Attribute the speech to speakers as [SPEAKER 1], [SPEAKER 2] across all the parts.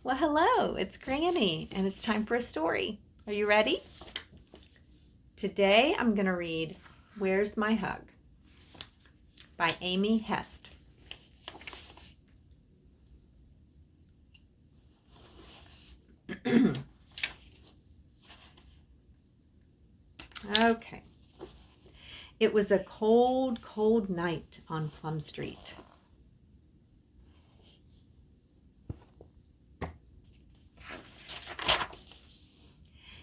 [SPEAKER 1] Well, hello, it's Granny, and it's time for a story. Are you ready? Today I'm going to read Where's My Hug by Amy Hest. Okay. It was a cold, cold night on Plum Street.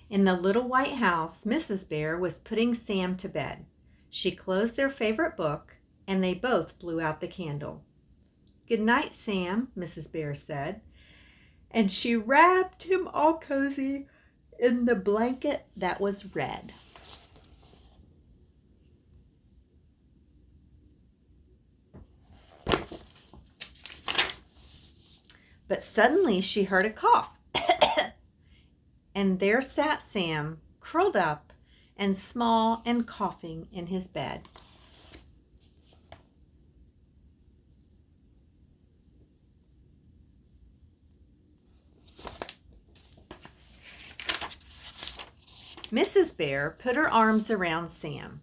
[SPEAKER 1] In the little white house, Mrs. Bear was putting Sam to bed. She closed their favorite book, and they both blew out the candle. "Good night, Sam," Mrs. Bear said, and she wrapped him all cozy in the blanket that was red. But suddenly she heard a cough. And there sat Sam, curled up and small and coughing in his bed. Mrs. Bear put her arms around Sam.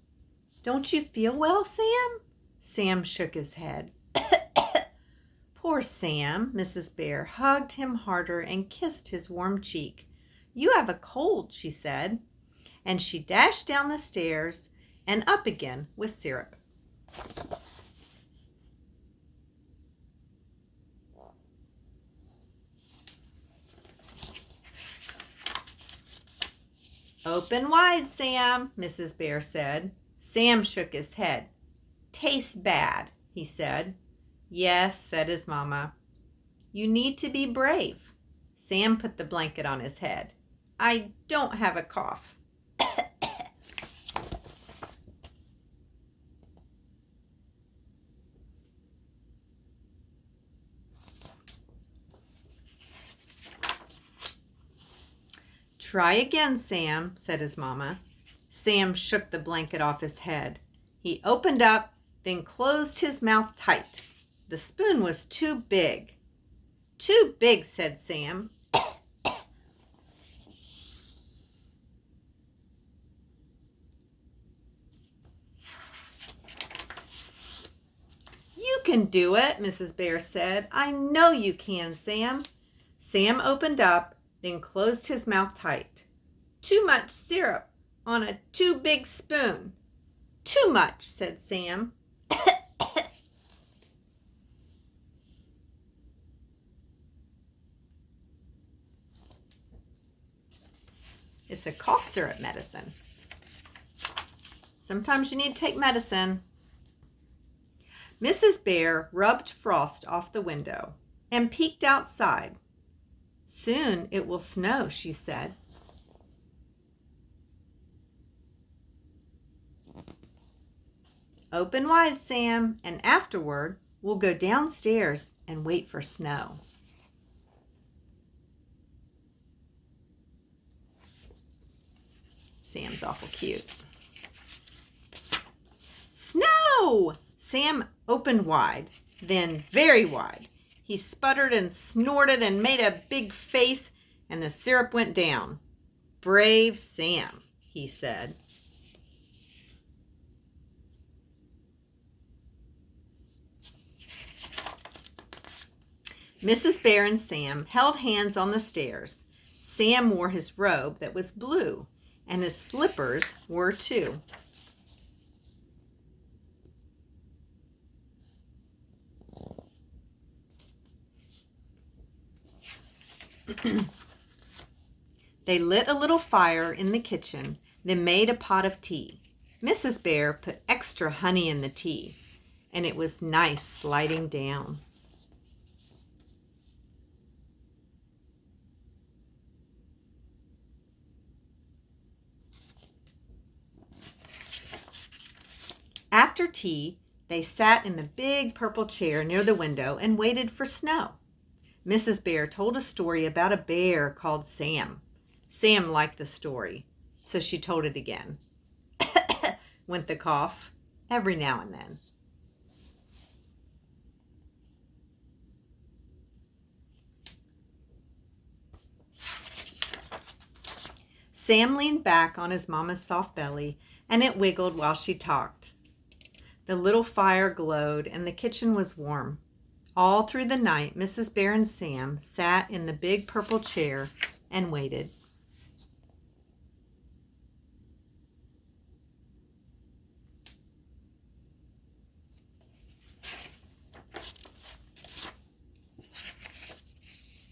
[SPEAKER 1] "Don't you feel well, Sam?" Sam shook his head. Poor Sam. Mrs. Bear hugged him harder and kissed his warm cheek. "You have a cold," she said, and she dashed down the stairs and up again with syrup. "Open wide, Sam," Mrs. Bear said. Sam shook his head. "Tastes bad," he said. "Yes," said his mama. "You need to be brave." Sam put the blanket on his head. "I don't have a cough." "Try again, Sam," said his mama. Sam shook the blanket off his head. He opened up, then closed his mouth tight. The spoon was too big. "Too big," said Sam. "You can do it," Mrs. Bear said. "I know you can, Sam." Sam opened up, then closed his mouth tight. "Too much syrup on a too big spoon." "Too much," said Sam. It's a cough syrup medicine. Sometimes you need to take medicine. Mrs. Bear rubbed frost off the window and peeked outside. "Soon it will snow," she said. "Open wide, Sam, and afterward we'll go downstairs and wait for snow." Sam's awful cute. "Snow!" Sam opened wide, then very wide. He sputtered and snorted and made a big face, and the syrup went down. "Brave Sam," he said. Mrs. Bear and Sam held hands on the stairs. Sam wore his robe that was blue, and his slippers were too. They lit a little fire in the kitchen, then made a pot of tea. Mrs. Bear put extra honey in the tea, and it was nice sliding down. After tea, they sat in the big purple chair near the window and waited for snow. Mrs. Bear told a story about a bear called Sam. Sam liked the story, so she told it again. Went the cough, every now and then. Sam leaned back on his mama's soft belly, and it wiggled while she talked. The little fire glowed, and the kitchen was warm. All through the night, Mrs. Bear and Sam sat in the big purple chair and waited.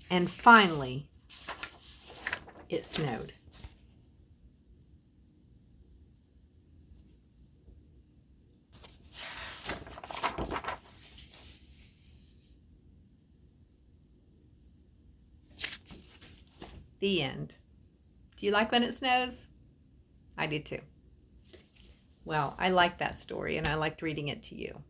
[SPEAKER 1] And finally, it snowed. The end. Do you like when it snows? I do too. Well, I like that story and I liked reading it to you.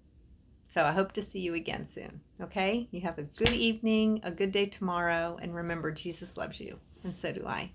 [SPEAKER 1] So I hope to see you again soon. Okay? You have a good evening, a good day tomorrow, and remember, Jesus loves you, and so do I.